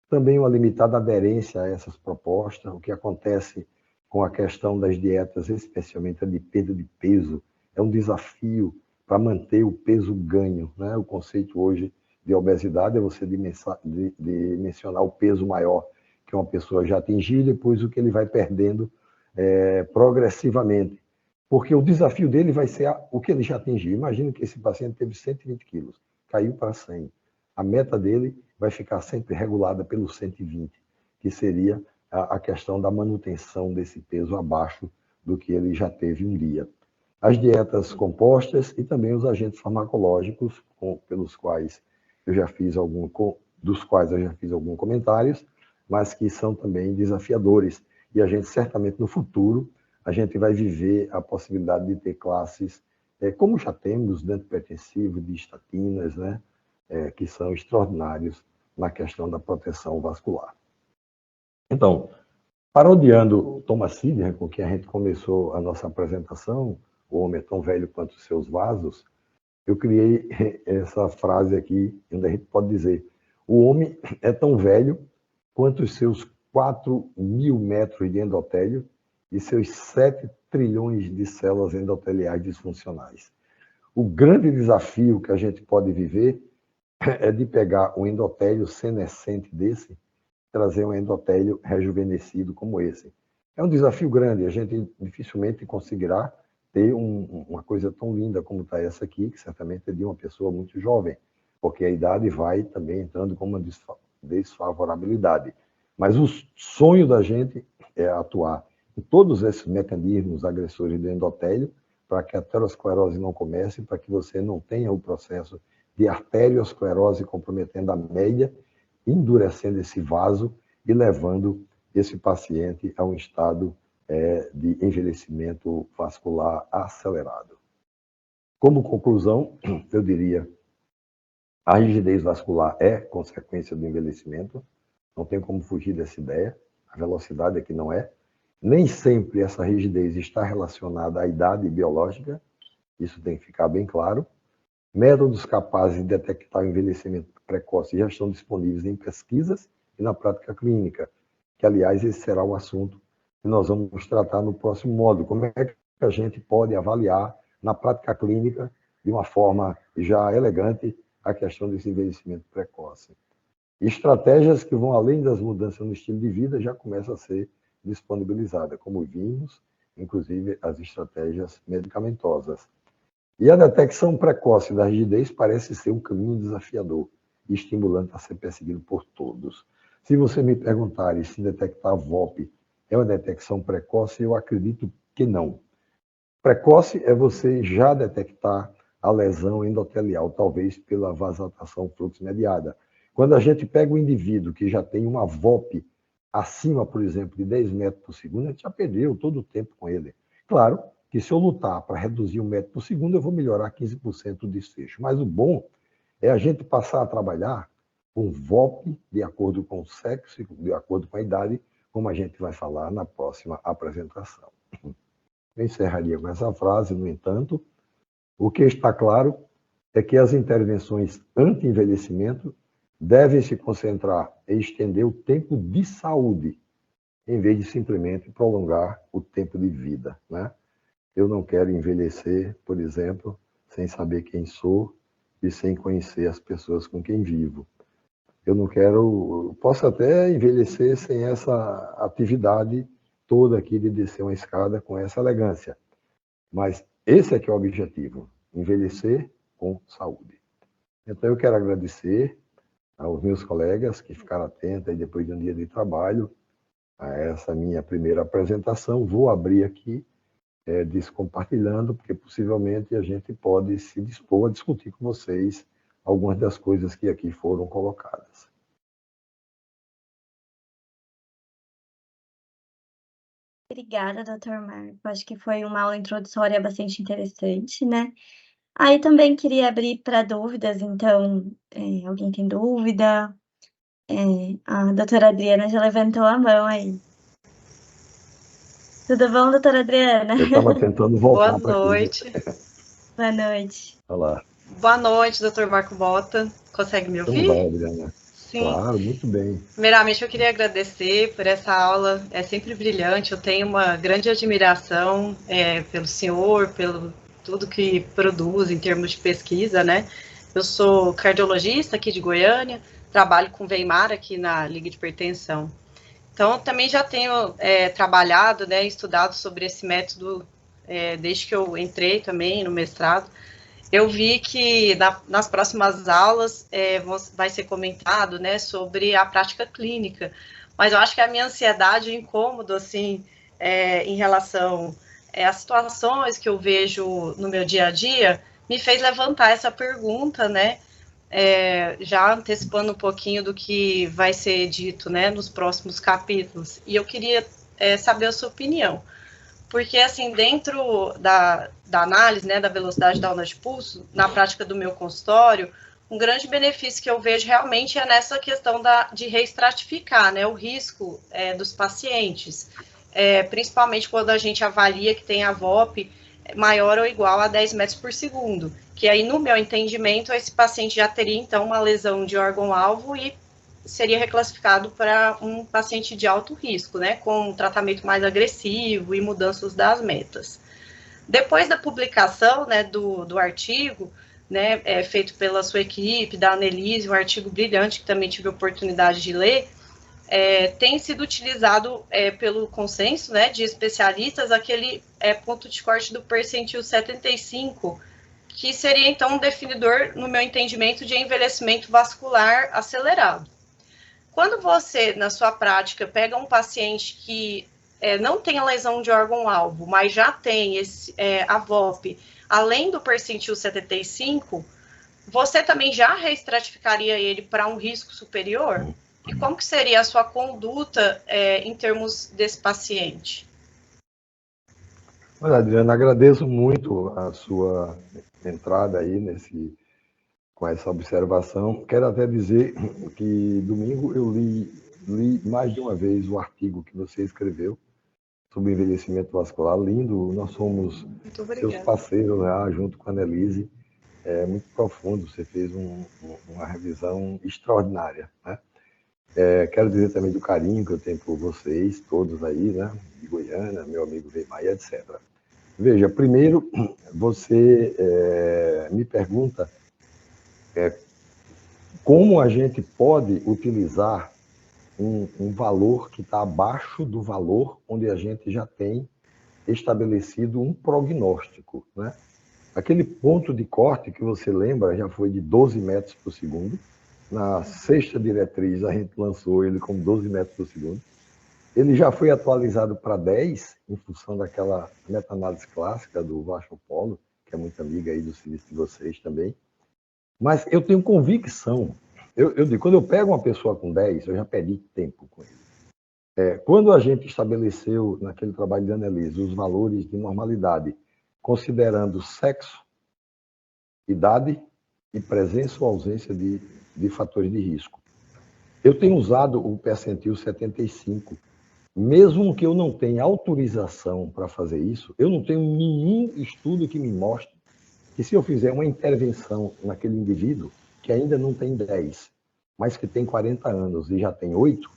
Também uma limitada aderência a essas propostas, o que acontece com a questão das dietas, especialmente a de perda de peso, é um desafio para manter o peso ganho, né? O conceito hoje de obesidade é você dimensionar o peso maior que uma pessoa já atingiu, e depois o que ele vai perdendo progressivamente. Porque o desafio dele vai ser o que ele já atingiu. Imagina que esse paciente teve 120 quilos, caiu para 100. A meta dele vai ficar sempre regulada pelo 120, que seria a questão da manutenção desse peso abaixo do que ele já teve um dia. As dietas compostas e também os agentes farmacológicos, pelos quais eu já fiz dos quais eu já fiz alguns comentários, mas que são também desafiadores. E a gente certamente no futuro a gente vai viver a possibilidade de ter classes, como já temos, de antipertensivo, de estatinas, né, que são extraordinários na questão da proteção vascular. Então, parodiando Thomas Sidney, com quem a gente começou a nossa apresentação, o homem é tão velho quanto os seus vasos, eu criei essa frase aqui, onde a gente pode dizer: o homem é tão velho quanto os seus 4.000 metros de endotélio e seus 7 trilhões de células endoteliais disfuncionais. O grande desafio que a gente pode viver é de pegar um endotélio senescente desse, trazer um endotélio rejuvenescido como esse. É um desafio grande, a gente dificilmente conseguirá ter uma coisa tão linda como está essa aqui, que certamente é de uma pessoa muito jovem, porque a idade vai também entrando como uma desfavorabilidade. Mas o sonho da gente é atuar em todos esses mecanismos agressores do endotélio, para que a aterosclerose não comece, para que você não tenha o processo de arteriosclerose comprometendo a média, endurecendo esse vaso e levando esse paciente a um estado de envelhecimento vascular acelerado. Como conclusão, eu diria, a rigidez vascular é consequência do envelhecimento, não tem como fugir dessa ideia, a velocidade aqui não é. Nem sempre essa rigidez está relacionada à idade biológica, isso tem que ficar bem claro. Métodos capazes de detectar o envelhecimento precoce já estão disponíveis em pesquisas e na prática clínica, que, aliás, esse será o assunto que nós vamos tratar no próximo módulo. Como é que a gente pode avaliar na prática clínica, de uma forma já elegante, a questão desse envelhecimento precoce. Estratégias que vão além das mudanças no estilo de vida já começam a ser disponibilizadas, como vimos, inclusive as estratégias medicamentosas. E a detecção precoce da rigidez parece ser um caminho desafiador e estimulante a ser perseguido por todos. Se você me perguntar se detectar VOP é uma detecção precoce, eu acredito que não. Precoce é você já detectar a lesão endotelial, talvez pela vasodilatação fluxo-mediada. Quando a gente pega um indivíduo que já tem uma VOP acima, por exemplo, de 10 metros por segundo, a gente já perdeu todo o tempo com ele. Claro que se eu lutar para reduzir 1 metro por segundo, eu vou melhorar 15% o desfecho. Mas o bom é a gente passar a trabalhar com VOP de acordo com o sexo, de acordo com a idade, como a gente vai falar na próxima apresentação. Eu encerraria com essa frase, no entanto, o que está claro é que as intervenções anti-envelhecimento devem se concentrar em estender o tempo de saúde, em vez de simplesmente prolongar o tempo de vida, né? Eu não quero envelhecer, por exemplo, sem saber quem sou e sem conhecer as pessoas com quem vivo. Eu não quero, posso até envelhecer sem essa atividade toda aqui de descer uma escada com essa elegância, mas esse é que é o objetivo, envelhecer com saúde. Então eu quero agradecer aos meus colegas que ficaram atentos aí depois de um dia de trabalho a essa minha primeira apresentação. Vou abrir aqui, compartilhando, porque possivelmente a gente pode se dispor a discutir com vocês algumas das coisas que aqui foram colocadas. Obrigada, Dr. Marco. Acho que foi uma aula introdutória bastante interessante, né? Aí também queria abrir para dúvidas, então, alguém tem dúvida? A doutora Adriana já levantou a mão aí. Tudo bom, doutora Adriana? Eu estava tentando voltar Boa para aqui. noite. Boa noite. Olha lá. Boa noite, doutor Marco Bota. Consegue me Como vai, ouvir? Adriana? Sim. Claro, muito bem. Primeiramente, eu queria agradecer por essa aula. É sempre brilhante. Eu tenho uma grande admiração pelo senhor, pelo tudo que produz em termos de pesquisa, né? Eu sou cardiologista aqui de Goiânia, trabalho com Weimar aqui na Liga de Hipertensão. Então, eu também já tenho trabalhado, né, estudado sobre esse método desde que eu entrei também no mestrado. Eu vi que nas próximas aulas vai ser comentado, né, sobre a prática clínica, mas eu acho que a minha ansiedade e incômodo, assim, em relação às situações que eu vejo no meu dia a dia, me fez levantar essa pergunta, né, já antecipando um pouquinho do que vai ser dito, né, nos próximos capítulos. E eu queria saber a sua opinião. Porque, assim, dentro da análise, né, da velocidade da onda de pulso, na prática do meu consultório, um grande benefício que eu vejo realmente é nessa questão de reestratificar, né, o risco dos pacientes, principalmente quando a gente avalia que tem a VOP maior ou igual a 10 metros por segundo, que aí, no meu entendimento, esse paciente já teria, então, uma lesão de órgão-alvo e seria reclassificado para um paciente de alto risco, né, com um tratamento mais agressivo e mudanças das metas. Depois da publicação, né, do artigo, né, feito pela sua equipe, da Annelise, um artigo brilhante que também tive a oportunidade de ler, tem sido utilizado pelo consenso, né, de especialistas aquele ponto de corte do percentil 75, que seria, então, um definidor, no meu entendimento, de envelhecimento vascular acelerado. Quando você, na sua prática, pega um paciente que não tem a lesão de órgão-alvo, mas já tem a VOP, além do percentil 75, você também já reestratificaria ele para um risco superior? E como que seria a sua conduta em termos desse paciente? Olha, Adriana, agradeço muito a sua entrada aí com essa observação. Quero até dizer que domingo eu li mais de uma vez o artigo que você escreveu sobre envelhecimento vascular. Lindo, nós somos seus parceiros lá, junto com a Annelise. É muito profundo, você fez uma revisão extraordinária, né? Quero dizer também do carinho que eu tenho por vocês, todos aí, né? De Goiânia, meu amigo Weimar, etc. Veja, primeiro, você me pergunta como a gente pode utilizar um valor que está abaixo do valor onde a gente já tem estabelecido um prognóstico, né? Aquele ponto de corte que você lembra já foi de 12 metros por segundo. Na sexta diretriz a gente lançou ele como 12 metros por segundo. Ele já foi atualizado para 10 em função daquela meta-análise clássica do Vasco Polo, que é muito amiga aí do serviço de vocês também. Mas eu tenho convicção, eu digo, quando eu pego uma pessoa com 10, eu já perdi tempo com ele. Quando a gente estabeleceu, naquele trabalho de Annelise, os valores de normalidade, considerando sexo, idade e presença ou ausência de fatores de risco, eu tenho usado o percentil 75. Mesmo que eu não tenha autorização para fazer isso, eu não tenho nenhum estudo que me mostre que se eu fizer uma intervenção naquele indivíduo que ainda não tem 10, mas que tem 40 anos e já tem 8,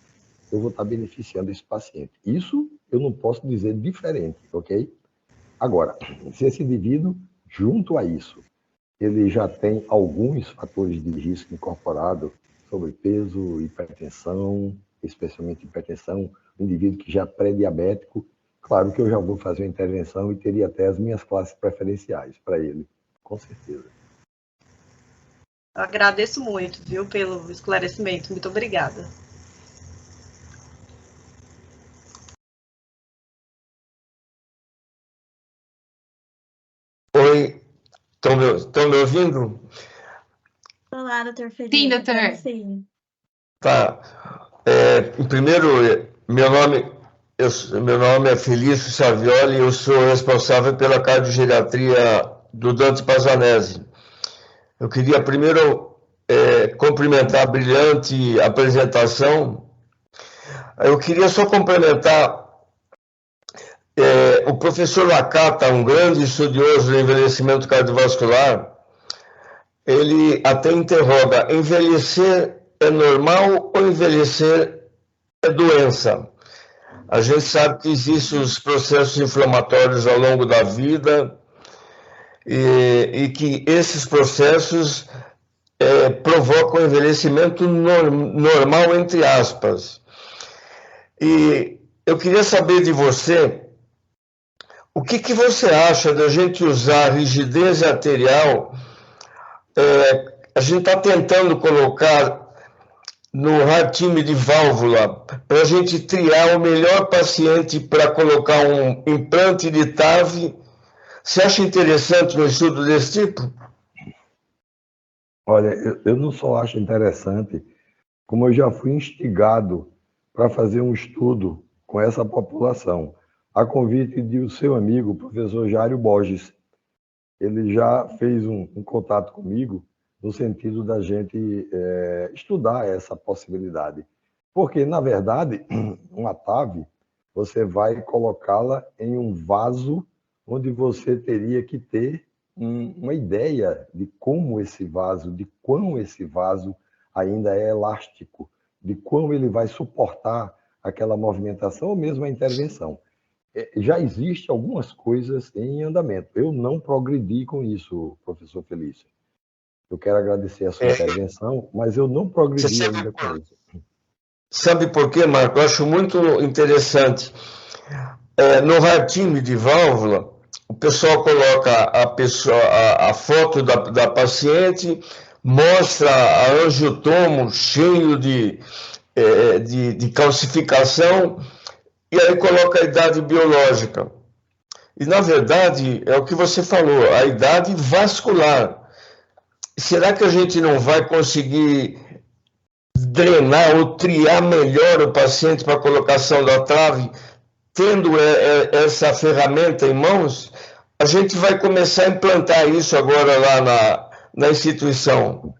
eu vou estar beneficiando esse paciente. Isso eu não posso dizer diferente, ok? Agora, se esse indivíduo, junto a isso, ele já tem alguns fatores de risco incorporados, sobrepeso, hipertensão, especialmente hipertensão, um indivíduo que já é pré-diabético, claro que eu já vou fazer uma intervenção e teria até as minhas classes preferenciais para ele. Com certeza. Eu agradeço muito, viu, pelo esclarecimento. Muito obrigada. Oi, estão me ouvindo? Olá, doutor Felipe. Sim, doutor. Sim. Tá. Primeiro, meu nome é Felício Savioli, eu sou responsável pela cardiogeriatria do Dante Pazzanese. Eu queria primeiro cumprimentar a brilhante apresentação. Eu queria só complementar. O professor Nakata, um grande estudioso do envelhecimento cardiovascular, ele até interroga: envelhecer é normal ou envelhecer é doença? A gente sabe que existem os processos inflamatórios ao longo da vida e que esses processos provocam envelhecimento normal, entre aspas. E eu queria saber de você, o que você acha da gente usar rigidez arterial? A gente está tentando colocar no Heart Team de válvula para a gente triar o melhor paciente para colocar um implante de TAV. Você acha interessante um estudo desse tipo? Olha, eu não só acho interessante, como eu já fui instigado para fazer um estudo com essa população, a convite do seu amigo, o professor Jário Borges. Ele já fez um contato comigo no sentido da gente estudar essa possibilidade. Porque, na verdade, uma TAV, você vai colocá-la em um vaso onde você teria que ter uma ideia de como esse vaso, de quão esse vaso ainda é elástico, de quão ele vai suportar aquela movimentação ou mesmo a intervenção. Já existe algumas coisas em andamento. Eu não progredi com isso, professor Felício. Eu quero agradecer a sua intervenção, mas eu não progredi ainda com isso. Sabe por quê, Marco? Eu acho muito interessante. No Heart Team de válvula, o pessoal coloca a foto da paciente, mostra a angiotomo cheio de calcificação, e aí coloca a idade biológica. E, na verdade, é o que você falou, a idade vascular. Será que a gente não vai conseguir drenar ou triar melhor o paciente para a colocação da trave, tendo essa ferramenta em mãos? A gente vai começar a implantar isso agora lá na instituição.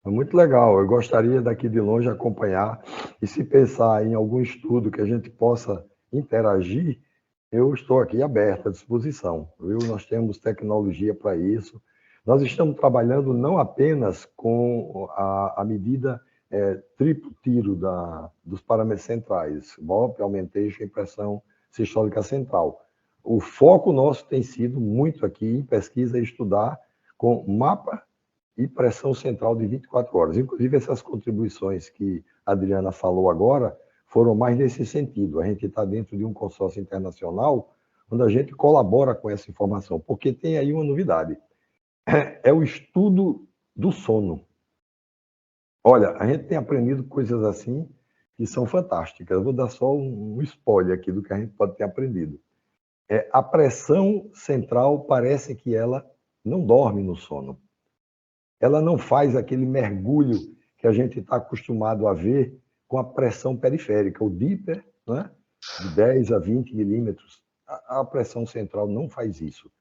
É muito legal. Eu gostaria daqui de longe acompanhar, e se pensar em algum estudo que a gente possa interagir, eu estou aqui aberto à disposição, viu? Nós temos tecnologia para isso. Nós estamos trabalhando não apenas com a medida triplo tiro dos parâmetros centrais, VOP, aumentation e pressão sistólica central. O foco nosso tem sido muito aqui em pesquisa e estudar com mapa e pressão central de 24 horas. Inclusive, essas contribuições que a Adriana falou agora foram mais nesse sentido. A gente está dentro de um consórcio internacional onde a gente colabora com essa informação, porque tem aí uma novidade. É o estudo do sono. Olha, a gente tem aprendido coisas assim que são fantásticas. Eu vou dar só um spoiler aqui do que a gente pode ter aprendido. A pressão central parece que ela não dorme no sono. Ela não faz aquele mergulho que a gente está acostumado a ver com a pressão periférica, o Dipper, né? De 10 a 20 milímetros. A pressão central não faz isso.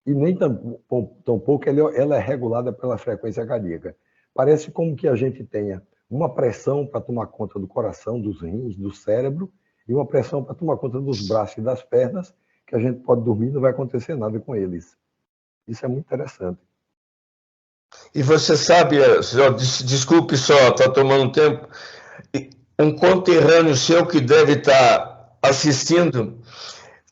E nem tampouco ela é regulada pela frequência cardíaca. Parece como que a gente tenha uma pressão para tomar conta do coração, dos rins, do cérebro, e uma pressão para tomar conta dos braços e das pernas, que a gente pode dormir e não vai acontecer nada com eles. Isso é muito interessante. E você sabe, desculpe só, está tomando tempo, um conterrâneo seu que deve estar assistindo,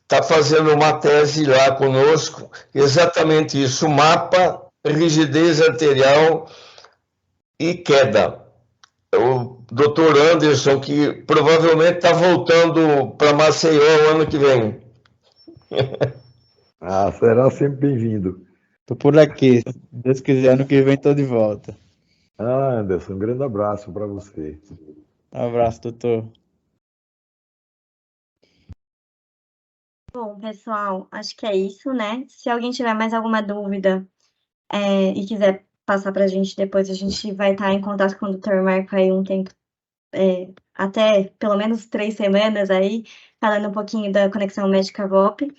está fazendo uma tese lá conosco, exatamente isso, mapa, rigidez arterial e queda. O doutor Anderson, que provavelmente está voltando para Maceió o ano que vem. Será sempre bem-vindo. Estou por aqui, se Deus quiser, ano que vem estou de volta. Anderson, um grande abraço para você. Um abraço, doutor. Bom, pessoal, acho que é isso, né? Se alguém tiver mais alguma dúvida e quiser passar para a gente depois, a gente vai estar em contato com o Dr. Marco aí um tempo, até pelo menos 3 semanas aí, falando um pouquinho da conexão médica VOP.